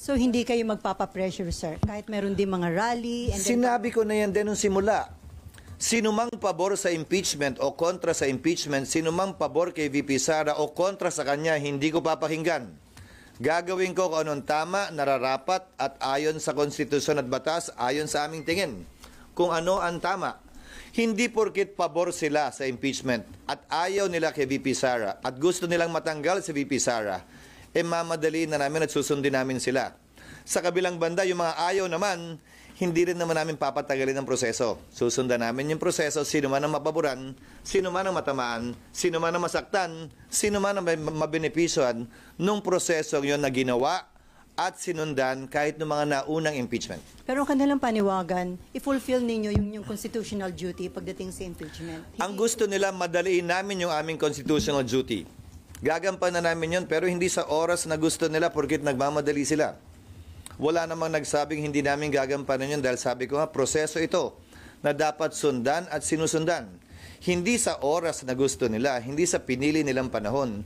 So hindi kayo magpapapressure, sir, kahit meron din mga rally and then Sinabi ko na yan din nung simula. Sino mang pabor sa impeachment o kontra sa impeachment, sino mang pabor kay VP Sara o kontra sa kanya, hindi ko papakinggan. Gagawin ko kung anong tama, nararapat at ayon sa konstitusyon at batas, ayon sa aming tingin. Kung ano ang tama. Hindi porkit pabor sila sa impeachment at ayaw nila kay VP Sara at gusto nilang matanggal si VP Sara, mamadali na namin at susundin namin sila. Sa kabilang banda, yung mga ayaw naman, hindi rin naman namin papatagalin ang proseso. Susundan namin yung proseso, sino man ang mapaboran, sino man ang matamaan, sino man ang masaktan, sino man ang mabenepisyohan nung proseso yun na ginawa at sinundan kahit ng mga naunang impeachment. pero ang kanilang paniwagan, i-fulfill ninyo yung constitutional duty pagdating sa impeachment. Ang gusto nila, madaliin namin yung aming constitutional duty. Gagampanan namin yun, pero hindi sa oras na gusto nila porkit nagmamadali sila. Wala namang nagsabing hindi namin gagampanan yun dahil sabi ko nga, proseso ito na dapat sundan at sinusundan. Hindi sa oras na gusto nila, hindi sa pinili nilang panahon,